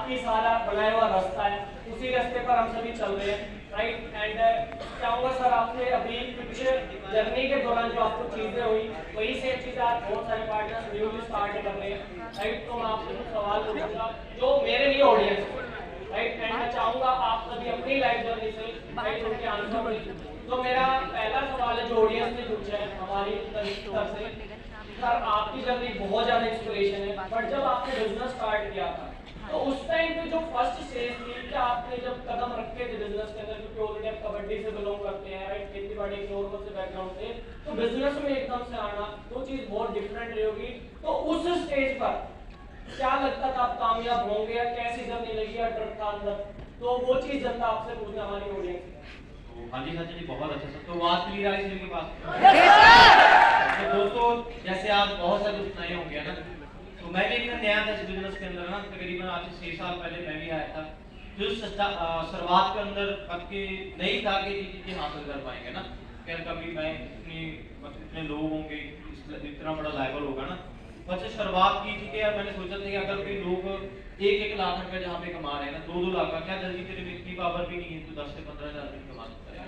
आपकी सारा बनाया हुआ रास्ता है, उसी रास्ते पर हम सभी चल रहे हैं, राइट। एंड चाहूँगा सर आपसे अभी कुछ जर्नी के दौरान जो आपको चीज़ें हुई वही सेम चीज़ें आज बहुत सारे पार्टनर्स न्यूली स्टार्ट कर रहे हैं, राइट। तो मैं आपसे कुछ सवाल पूछूंगा जो मेरे लिए ऑडियंस है, राइट। एंड मैं चाहूँगा आप सभी अपनी लाइफ जर्नी से राइट उनके आंसर दें। तो मेरा पहला सवाल है जो ऑडियंस ने पूछा है हमारी तरफ से, सर आपकी जर्नी बहुत ज़्यादा इंस्पिरेशन है, बट जब आपने बिजनेस स्टार्ट किया था तो उस टाइम पे जो फर्स्ट स्टेज थी कि आपने जब कदम रखे थे बिजनेस के अंदर, क्योंकि ऑलरेडी आप कबड्डी से बिलोंग करते हैं, राइट, खेती बाड़ी के नॉर्मल से बैकग्राउंड से, तो बिजनेस में एकदम से आना वो चीज़ बहुत डिफरेंट रही होगी। तो उस स्टेज पर क्या लगता था आप कामयाब होंगे या कैसी जर्नी लगी या डर था अंदर, तो वो चीज़ जनता आपसे पूछना हमारी ऑडियंस। हाँ जी सचिन जी, बहुत अच्छा सर। तो आवाज क्लियर आ रही है मेरे पास? तो दोस्तों जैसे आज बहुत सारे दोस्त नए होंगे ना, तो मैं भी एकदम नया था इस बिजनेस के अंदर ना, तकरीबन आज से 6 साल पहले मैं भी आया था। जो शुरुआत के अंदर आपके नहीं था कि ये चीजें हासिल कर पाएंगे ना, फिर कभी मैं इतने लोग होंगे, इतना बड़ा लेवल होगा ना। बस शुरुआत की थी कि यार मैंने सोचा था कि अगर कोई लोग 1-1 लाख रुपए जहाँ पे कमा रहे हैं ना, 2-2 लाख का, क्या जल्दी तेरे में इतनी पावर भी नहीं है, तो 10 से 15 हज़ार रुपये कमा सकता है।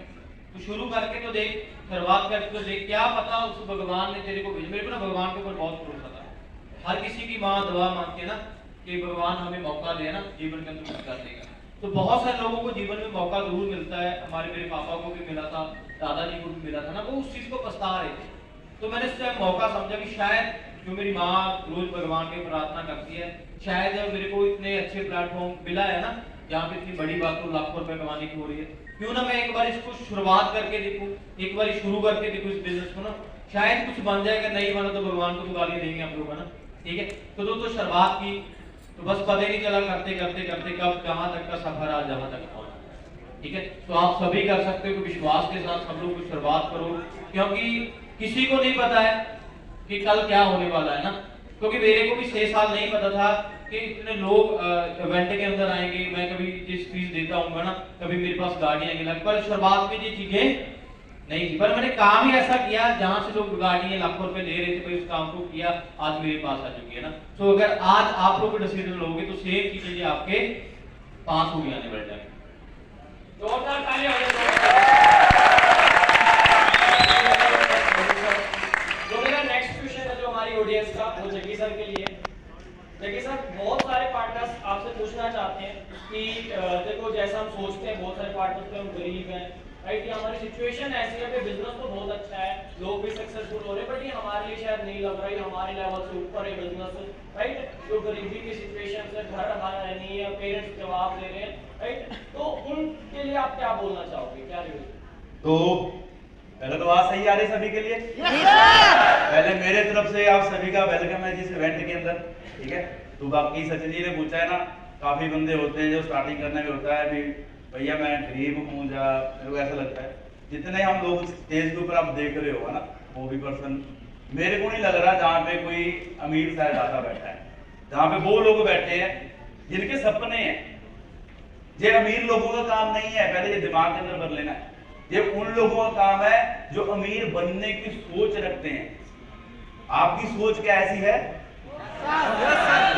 तो शुरू करके तो देख, शुरुआत करके तो देख, क्या पता उस भगवान ने तेरे को भेजा। मेरे को ना भगवान के ऊपर बहुत भरोसा था। हर किसी की माँ दुआ मांगती है ना कि भगवान हमें मौका दे ना जीवन के अंदर कुछ कर देगा। तो बहुत सारे लोगों को जीवन में मौका जरूर मिलता है, हमारे मेरे पापा को भी मिला था, दादाजी को भी मिला था ना, वो उस चीज को पछता रहे थे। तो मैंने इस टाइम मौका समझा कि शायद जो मेरी माँ रोज भगवान की प्रार्थना करती है, शायद मेरे को इतने अच्छे प्लेटफॉर्म मिला है ना जहाँ पे इतनी बड़ी बात तो लाखों रुपए कमाने की हो रही है, क्यों ना मैं एक बार इसको शुरुआत करके देखूं, एक बार शुरू करके देखूं इस बिजनेस को ना, शायद कुछ बन जाएगा। नहीं बना तो भगवान को तो गाली देंगे हम लोग, है ना, ठीक है। तो दोस्तों शुरुआत की, तो बस पता ही नहीं चला करते करते करते कब कहाँ तक का सफर आज जहाँ तक पहुंचा, ठीक है। तो आप सभी कर सकते हो, विश्वास के साथ सब लोग को शुरुआत करो, क्योंकि किसी को नहीं पता है कि कल क्या होने वाला है ना। क्योंकि मेरे को भी 6 साल नहीं पता था कि इतने लोग इवेंट के अंदर आएंगे, मैं कभी जिस फीस देता हूँ ना, कभी मेरे पास गाड़ी आएंगे लग, पर शुरुआत में ये चीजें नहीं थी। पर मैंने काम ही ऐसा किया जहां से लोग गाड़ियां लाखों रुपए ले रहे थे, भाई उस काम को किया, आज मेरे पास आ चुकी है ना। तो अगर आज आप लोग डिसीजन लोगे तो सेम चीजें आपके पास होगी आने वाले टाइम। जोरदार तालियां हो जो मेरा नेक्स्ट क्वेश्चन है जो हमारी ऑडियंस का, वो जग्गी सर के लिए। जग्गी सर, बहुत सारे पार्टनर्स आपसे पूछना चाहते हैं कि देखो जैसा हम सोचते हैं बहुत सारे पार्टनर्स हम गरीब हैं, राइट, ये हमारी सिचुएशन ऐसी है कि बिजनेस तो बहुत अच्छा है, लोग भी सक्सेसफुल हो रहे हैं, बट ये हमारे लिए शायद नहीं लग रहा है, हमारे लेवल से ऊपर है बिजनेस, राइट। जो गरीबी की सिचुएशन से घर हमारा नहीं है, पेरेंट्स जवाब दे रहे हैं, राइट, तो उनके लिए आप क्या बोलना चाहोगे, क्या रिव्यू? तो पहले तो आवाज सही आ रही सभी के लिए? पहले मेरे तरफ से आप सभी का वेलकम है जिस इवेंट के अंदर, ठीक है। तो बाकी सचिन जी ने पूछा है ना, काफी बंदे होते हैं जो स्टार्टिंग करने में होता है भी भैया मैं गरीब हूँ, या मेरे को ऐसा लगता है। जितने हम लोग स्टेज के ऊपर आप देख रहे हो ना, वो भी पर्सन मेरे को नहीं लग रहा जहाँ पे कोई अमीर साहबजादा बैठा है, जहाँ पे वो लोग बैठे हैं जिनके सपने हैं। ये अमीर लोगों का काम नहीं है, पहले ये दिमाग के अंदर भर लेना है। ये उन लोगों का काम है जो अमीर बनने की सोच रखते हैं। आपकी सोच क्या ऐसी है,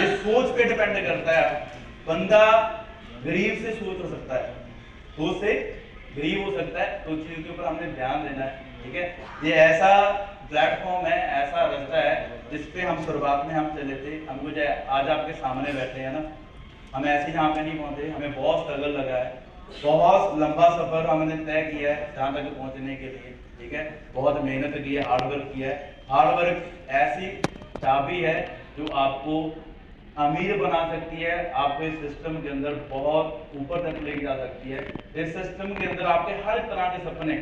ये सोच पे डिपेंड करता है। बंदा गरीब से सोच हो सकता है, सोच से गरीब हो सकता है, तो चीज के ऊपर हमने ध्यान देना है, ठीक है। ये ऐसा प्लेटफॉर्म है, ऐसा रास्ता है जिसपे हम शुरुआत में हम चले थे। हमको जो आज आपके सामने बैठे हैं ना, हम ऐसे यहाँ पे नहीं पहुंचे, हमें बहुत स्ट्रगल लगा है, बहुत लंबा सफर हमने तय किया है जहाँ तक पहुंचने के लिए, ठीक है। बहुत मेहनत की है, हार्ड वर्क किया है। हार्ड वर्क ऐसी चाबी है जो आपको अमीर बना सकती है, आपको इस सिस्टम के अंदर बहुत ऊपर तक लेके जा सकती है। इस सिस्टम के अंदर आपके हर तरह के सपने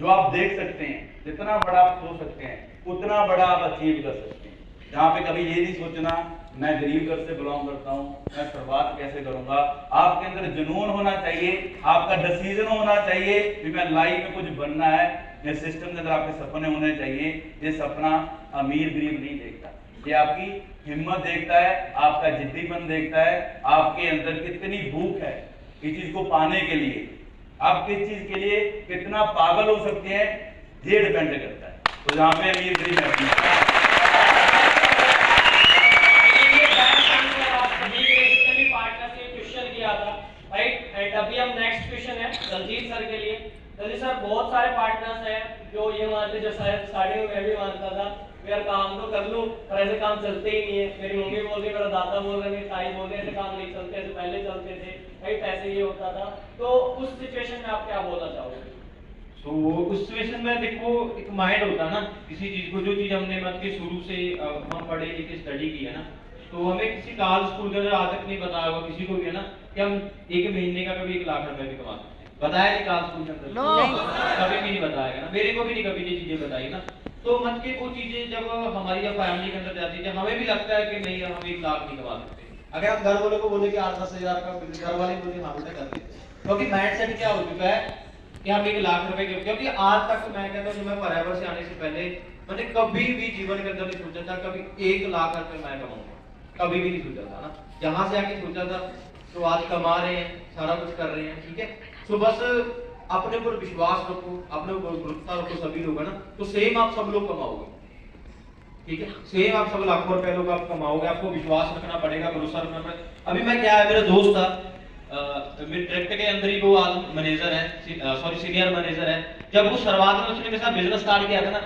जो आप देख सकते हैं, जितना बड़ा आप सोच सकते हैं उतना बड़ा आप अचीव कर सकते हैं। जहाँ पे कभी ये नहीं सोचना मैं गरीब घर से बिलोंग करता हूँ, मैं शुरुआत कैसे करूंगा। आपके अंदर जुनून होना चाहिए, आपका डिसीजन होना चाहिए कि मैं लाइफ में कुछ बनना है। इस सिस्टम के अंदर आपके सपने होने चाहिए। ये सपना अमीर गरीब नहीं देखता, ये आपकी हिम्मत देखता है, आपका जिद्दीपन देखता है, आपके अंदर कितनी भूख है इस चीज को पाने के लिए, आप किस चीज के लिए कितना पागल हो सकते हैं, ये डिपेंड करता है। तो यहाँ पे अमीर गरीब है। आप सभी के जितने भी पार्टनर तो जी सर बहुत सारे पार्टनर्स हैं जो ये मानते, जो स्टार्टिंग में मैं भी मानता था यार काम तो कर लूं पर ऐसे काम चलते ही नहीं है। मेरी मम्मी बोल रही, मेरा दादा बोल रहा, मेरी ताई बोल रही ऐसे काम नहीं चलते, ऐसे पहले चलते थे राइट, ऐसे ये होता था। तो उस सिचुएशन में आप क्या बोलना चाहोगे? तो उस सिचुएशन में देखो एक माइंड होता है ना किसी चीज को, जो चीज हमने मतलब कि शुरू से हम पढ़े लिखे स्टडी की है ना, तो हमें किसी काल स्कूल के अंदर आज तक नहीं बताया होगा किसी को भी है ना कि हम एक महीने का कभी 1 लाख रुपए भी कमा सकते हैं। बताया नहीं काल स्कूल के अंदर? कभी भी नहीं बताया ना, मेरे को भी नहीं कभी ये चीजें बताई ना। तो मतलब कि वो चीजें जब हमारी जब फैमिली के अंदर जाती है, हमें भी लगता है कि नहीं हम 1 लाख नहीं कमा सकते। अगर हम घर वालों को बोले कि 8-10 हजार का, घर वाले बोले हाँ बेटा कर देते, क्योंकि माइंड सेट क्या हो चुका है कि हम 1 लाख रुपए के, क्योंकि आज तक मैं कहता हूँ मैं फॉरएवर से आने से पहले मैंने कभी भी जीवन के अंदर नहीं सोचा था कभी 1 लाख रुपए मैं कमाऊंगा, कभी भी नहीं सोचा था ना। जहां से आके सोचा था तो आज कमा रहे हैं, सारा कुछ कर रहे हैं, ठीक है। तो बस अपने ऊपर विश्वास रखो, अपने ऊपर भरोसा रखो सभी लोग है ना, तो सेम आप सब लोग कमाओगे, ठीक है। सेम आप सब लाखों रुपए लोग आप कमाओगे, आपको विश्वास रखना पड़ेगा, भरोसा रखना पड़ेगा। अभी मैं क्या है, मेरा दोस्त था मेरे डायरेक्टर के अंदर ही, वो आज मैनेजर है, सॉरी सीनियर मैनेजर है। जब वो शुरुआत में उसने मेरे साथ बिजनेस स्टार्ट किया था ना,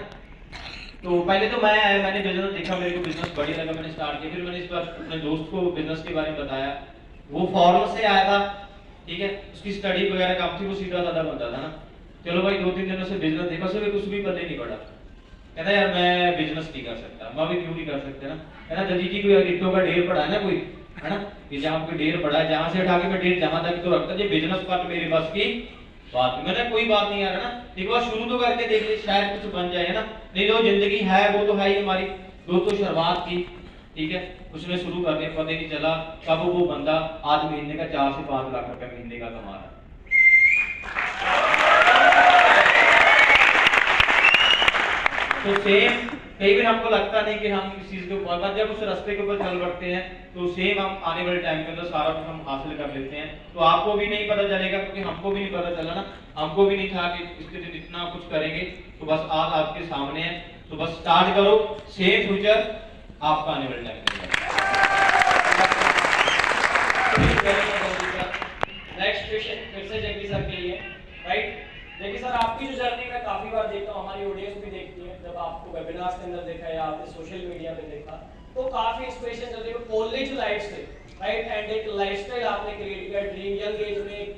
तो पहले तो मैं आया, मैंने बिजनेस देखा, मेरे को बिजनेस बढ़िया लगा, मैंने स्टार्ट किया। फिर मैंने इस बार अपने दोस्त को बिजनेस के बारे में बताया। वो फॉरेन से आया था, ठीक है, उसकी स्टडी वगैरह काम थी, वो सीधा साधा बनता था ना। चलो भाई 2-3 दिनों से बिजनेस देखा, उसे कुछ भी पता ही नहीं पड़ा। कहता यार मैं बिजनेस नहीं कर सकता। मैं भी क्यों नहीं कर सकते ना, कहना जल्दी जी कोई ईंटों का ढेर पड़ा है ना कोई, है ना, कि जहाँ पे ढेर पड़ा है, जहाँ से उठा के मैं ढेर जहाँ तक तो रखता, ये बिजनेस पार्ट मेरे पास की बात। मैंने कोई बात नहीं यार, है ना, एक बार शुरू तो करके देख ले, शायद कुछ बन जाए, है ना। नहीं तो जिंदगी है वो तो है ही हमारी। दोस्तों शुरुआत की, ठीक है, उसने शुरू कर दिया, पता नहीं चला कब वो बंदा आज महीने का 4 से 5 लाख रुपए महीने का कमा रहा है। तो सेम कई बार हमको लगता नहीं कि हम इस चीज के ऊपर, जब उस रास्ते के ऊपर चल पड़ते हैं तो सेम हम आने वाले टाइम के अंदर सारा कुछ हम हासिल कर लेते हैं। तो आपको भी नहीं पता चलेगा, क्योंकि हमको भी नहीं पता चला ना, हमको भी नहीं था कि इसके दिन इतना कुछ करेंगे। तो बस आज आपके सामने है, तो बस स्टार्ट करो, सेम फ्यूचर आपका आने वाले टाइम में। नेक्स्ट क्वेश्चन फिर से जग्गी सर के लिए, राइट। देखिए सर, आपकी जो जर्नी मैं काफी बार देखता हूँ, हमारी ऑडियंस भी देखती है, जब आपको वेबिनार्स के अंदर देखा या आपने सोशल मीडिया पे देखा, तो काफी इंस्पिरेशन चलती है कॉलेज लाइफ से, राइट। एंड एक लाइफस्टाइल आपने क्रिएट किया, ड्रीम यंग एज में एक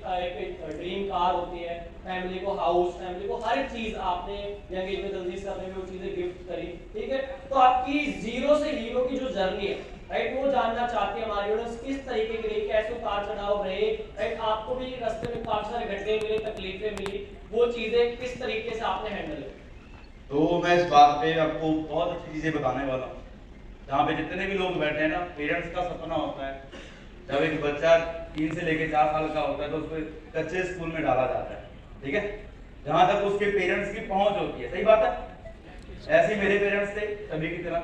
ड्रीम कार होती है, फैमिली को हाउस, फैमिली को हर चीज आपने यंग एज में जल्दी से अपने वो चीजें गिफ्ट करी, ठीक है। तो आपकी जीरो से हीरो की जो जर्नी है, राइट, वो जानना चाहते हैं हमारी ऑडियंस, किस तरीके की रही, कैसे उतार चढ़ाव रहे, राइट। आपको भी रास्ते में काफी सारे घटने मिले, तकलीफें मिली, वो चीजें किस तरीके से आपने हैंडल की? तो मैं इस बात पे आपको बहुत अच्छी चीजें बताने वाला हूँ। जहाँ पे जितने भी लोग बैठे हैं ना, पेरेंट्स का सपना होता है जब एक बच्चा 3 से लेके 4 साल का होता है तो उसको कच्चे स्कूल में डाला जाता है, ठीक है, जहाँ तक उसके पेरेंट्स की पहुंच होती है। सही बात है, ऐसे ही मेरे पेरेंट्स थे सभी की तरह,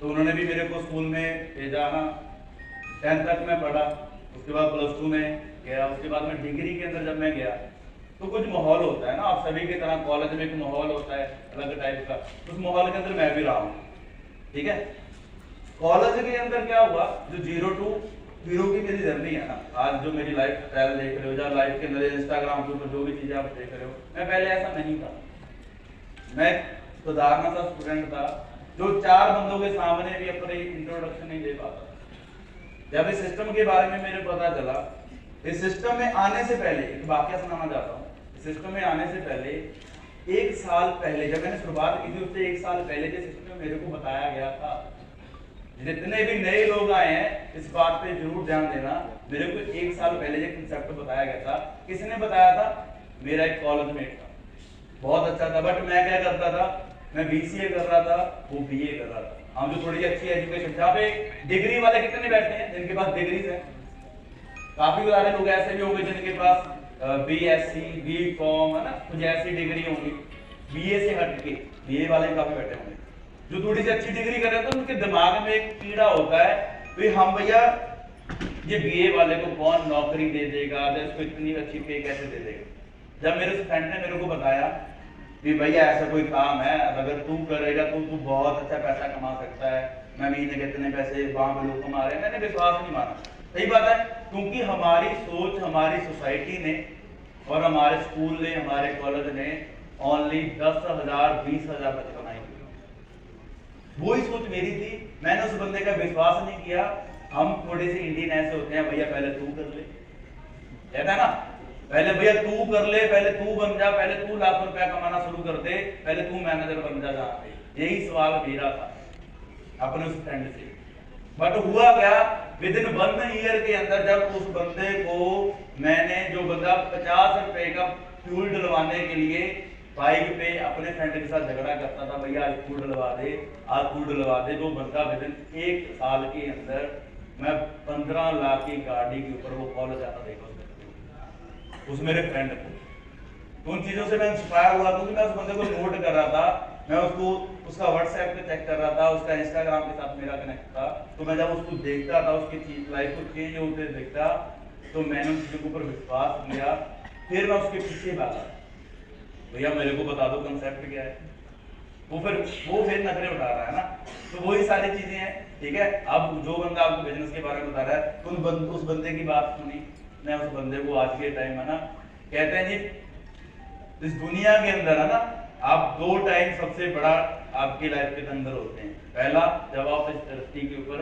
तो उन्होंने भी मेरे को स्कूल में भेजा ना। 10th तक मैं पढ़ा, उसके बाद +2 में गया, उसके बाद में डिग्री के अंदर जब मैं गया तो कुछ माहौल होता है ना, आप सभी की तरह कॉलेज में एक माहौल होता है अलग टाइप का, उस माहौल के अंदर मैं भी रहा हूँ, ठीक है। कॉलेज के अंदर क्या हुआ, जो 0 to हीरो की मेरी जर्नी है ना, आज जो मेरी लाइफ स्टाइल देख रहे हो, जहाँ लाइफ के अंदर इंस्टाग्राम के ऊपर जो भी चीजें आप देख रहे हो, मैं पहले ऐसा नहीं था। मैं सुधारना सा स्टूडेंट था जो 4 बंदों के सामने भी अपने इंट्रोडक्शन नहीं दे पाता। जब इस सिस्टम के बारे में मेरे पता चला, इस सिस्टम में आने से पहले एक वाकया सुनाना चाहता हूँ। इस सिस्टम में आने से पहले 1 साल पहले जब मैंने शुरुआत की थी, उससे 1 साल पहले जिस सिस्टम में मेरे को बताया गया था, जितने भी नए लोग आए हैं इस बात पे जरूर ध्यान देना, मेरे को 1 साल पहले जो कंसेप्ट बताया गया था, किसने बताया था? मेरा एक कॉलेज मेट था, बहुत अच्छा था, बट मैं क्या करता था, मैं BCA कर रहा था, वो BA कर रहा था। हम जो थोड़ी अच्छी एजुकेशन, जहाँ पे डिग्री वाले कितने बैठे हैं जिनके पास डिग्रीज है, काफी सारे लोग ऐसे भी होंगे जिनके पास BSc, BCom, है ना, कुछ ऐसी डिग्री होंगी। BA से हट के BA वाले काफी बैठे होंगे जो थोड़ी सी अच्छी डिग्री कर रहे हैं, तो उनके दिमाग में एक कीड़ा होता है, तो हम भैया ये BA वाले को कौन नौकरी दे देगा, तो इसको इतनी अच्छी पे कैसे दे देगा। जब मेरे फ्रेंड ने मेरे को बताया कि भैया ऐसा कोई काम है, अगर तू करेगा तो तू बहुत अच्छा पैसा कमा सकता है, मैं महीने के इतने पैसे वहां पे लोग कमा रहे हैं, मैंने विश्वास नहीं माना। सही बात है, क्योंकि हमारी सोच, हमारी सोसाइटी ने और हमारे स्कूल ने, हमारे कॉलेज ने ओनली 10,000 20,000 तक बनाई। वही सोच मेरी थी, मैंने उस बंदे का विश्वास नहीं किया। हम थोड़े से इंडियन ऐसे होते हैं, भैया पहले तू कर ले, कहता है ना, पहले भैया तू कर ले, पहले तू बन जा, पहले तू लाख रुपया कमाना शुरू कर दे, पहले तू मैनेजर बन जा। यही सवाल मेरा था अपने उस फ्रेंड से। बट हुआ क्या, विद इन 1 ईयर के अंदर जब उस बंदे को मैंने, जो बंदा 50 रुपए का फ्यूल डलवाने के लिए बाइक पे अपने फ्रेंड के साथ झगड़ा करता था, भैया आज फ्यूल डलवा दे, आज फ्यूल डलवा दे, जो बंदा विद इन 1 साल के अंदर मैं 15 लाख की गाड़ी के ऊपर वो कॉलेज आता देखा उस मेरे फ्रेंड को। तो उन चीजों से मैं इंस्पायर हुआ, क्योंकि मैं उस बंदे को नोट कर रहा था, मैं उसको उसका व्हाट्सएप पे चेक कर रहा था, उसका इंस्टाग्राम के साथ मेरा कनेक्ट था। तो मैं जब उसको देखता था, उसकी लाइफ को चेंज होते देखता, तो मैंने उन चीजों के ऊपर विश्वास किया। फिर मैं उसके पीछे भागा, भैया मेरे को बता दो कंसेप्ट क्या है। वो फिर नजरें उठा रहा है ना। तो वही सारी चीजें हैं, ठीक है। अब जो बंदा आपको बिजनेस के बारे में बता रहा है, तो उस बंदे की बात सुनी, मैं उस बंदे को आज के टाइम है ना, कहते हैं जी इस दुनिया के अंदर है ना, आप 2 टाइम सबसे बड़ा आपकी लाइफ के अंदर होते हैं। पहला, जब आप इस धरती के ऊपर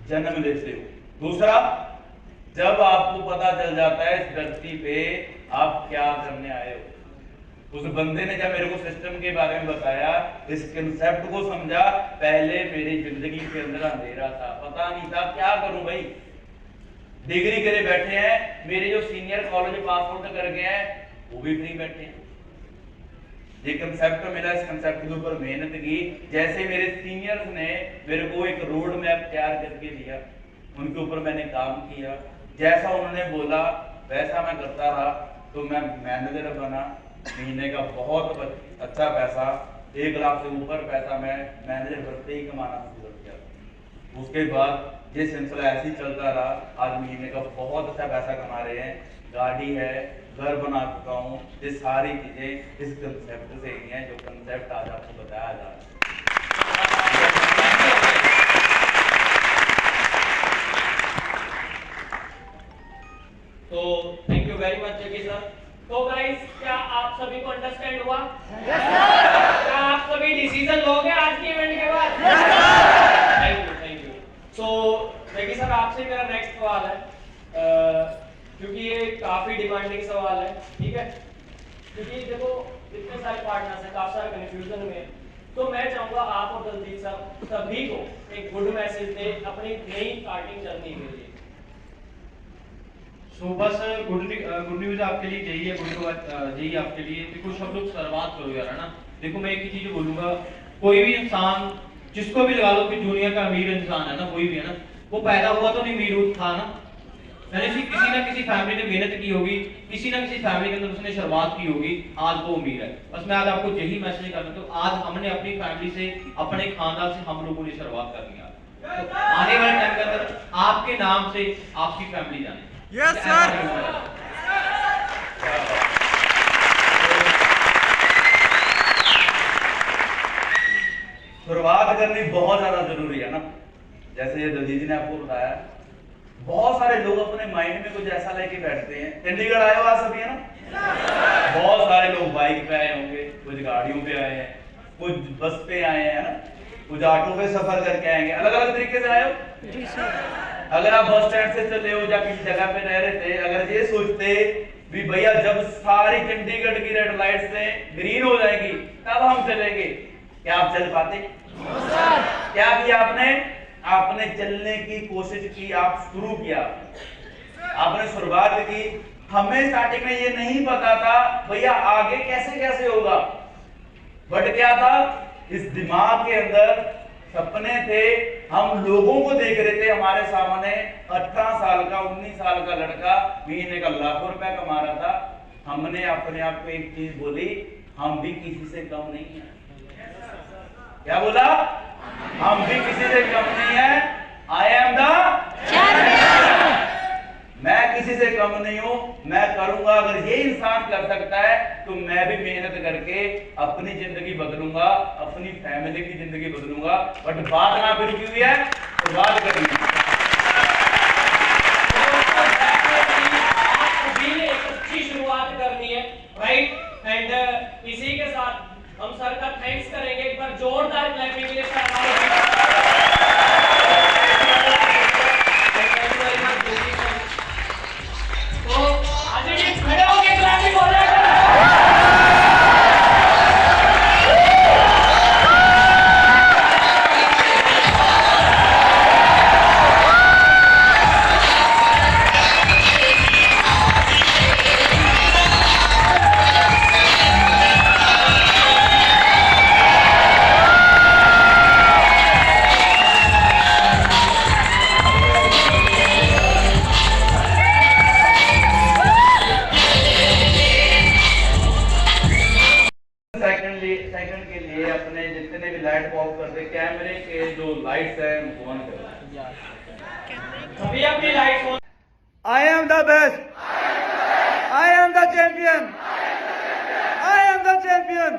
जन्म लेते हो। दूसरा, जब आपको पता चल जाता है इस धरती पे आप क्या करने आए हो। उस बंदे ने जब मेरे को सिस्टम के बारे में बताया, इस कंसेप्ट को समझा, पहले मेरी जिंदगी के अंदर अंधेरा था, पता नहीं था क्या करूं भाई। डिग्री करे बैठे हैं, मेरे जो सीनियर कॉलेज पास आउट कर गए हैं वो भी फ्री बैठे हैं। ये कंसेप्ट मिला, इस कंसेप्ट के ऊपर मेहनत की। जैसे मेरे सीनियर्स ने मेरे को एक रोड मैप तैयार करके दिया, उनके ऊपर मैंने काम किया, जैसा उन्होंने बोला वैसा मैं करता रहा, तो मैं मैनेजर बना। महीने का बहुत अच्छा पैसा, 1 लाख से ऊपर पैसा मैं मैनेजर बनते ही कमाना शुरू कर दिया। उसके बाद ये सिलसिला ऐसे ही चलता रहा, आज महीने का बहुत अच्छा पैसा कमा रहे हैं, गाड़ी है, घर बना चुका हूँ। ये सारी चीजें इस कंसेप्ट से ही हैं, जो कंसेप्ट आज आपको बताया जा रहा है। तो थैंक यू वेरी मच जगी सर। तो गाइस, क्या आप सभी को अंडरस्टैंड हुआ? Yes sir. क्या आप सभी डिसीजन लोगे आज के इवेंट के बाद? Yes sir. Thank you. So Jaggi sir, आपसे मेरा नेक्स्ट सवाल है, क्योंकि ये काफी डिमांडिंग सवाल है, ठीक है। क्योंकि देखो इतने सारे पार्टनर्स हैं, काफी सारे कंफ्यूजन में, तो मैं चाहूंगा आप और दलजीत सर सभी को एक गुड मैसेज दे अपनी नई स्टार्टिंग जर्नी के लिए। तो बस गुड न्यूज आपके लिए यही है, यही आपके लिए। देखो सब लोग शुरुआत करो यार, है ना। देखो मैं एक ही चीज बोलूंगा, कोई भी इंसान, जिसको भी लगा लो कि दुनिया का अमीर इंसान है ना, कोई भी है ना, वो पैदा हुआ तो नहीं अमीर था ना, यानी किसी ना किसी फैमिली ने मेहनत की होगी, किसी ना किसी फैमिली के अंदर उसने शुरुआत की होगी, आज वो अमीर है। बस मैं आज आपको यही मैसेज करना, तो आज हमने अपनी फैमिली से, अपने खानदान से हम लोगों ने शुरुआत करनी है। तो आने वाले टाइम के अंदर आपके नाम से आपकी फैमिली जाने। Yes sir. शुरुआत करनी बहुत ज्यादा जरूरी है ना। जैसे ये दलजीत जी ने आपको बताया, बहुत सारे लोग अपने माइंड में कुछ ऐसा लेके बैठते हैं। चंडीगढ़ आए हो आज सभी, है ना। बहुत सारे लोग बाइक पे आए होंगे, कुछ गाड़ियों पे आए हैं, कुछ बस पे आए हैं, ना, कुछ ऑटो पे सफर करके आएंगे, अलग अलग तरीके से आए हो। जी सर। अगर आप बस स्टैंड से चले हो या किसी जगह पे रह रहे थे, अगर ये सोचते भी भैया जब सारी चंडीगढ़ की रेड लाइट से ग्रीन हो जाएगी तब हम चलेंगे, क्या आप चल पाते? क्या किया आपने? आपने चलने की कोशिश की, आप शुरू किया, आपने शुरुआत की। हमें स्टार्टिंग में ये नहीं पता था भैया आगे कैसे कैसे होगा, बट क्या था, इस दिमाग के अंदर सपने थे। हम लोगों को देख रहे थे, हमारे सामने 18 साल का 19 साल का लड़का महीने का लाखों रुपया कमा रहा था। हमने अपने आप को एक चीज बोली, हम भी किसी से कम नहीं है। क्या बोला? हम भी किसी से कम नहीं है। I am the champion. मैं किसी से कम नहीं हूं, मैं करूंगा। अगर ये इंसान कर सकता है तो मैं भी मेहनत करके अपनी जिंदगी बदलूंगा, अपनी फैमिली की जिंदगी बदलूंगा। बट बात ना भी रुकी हुई है तो बात करनी है। एक अच्छी शुरुआत कर सभी अपनी lights on. I am the best. I am the champion. I am the champion.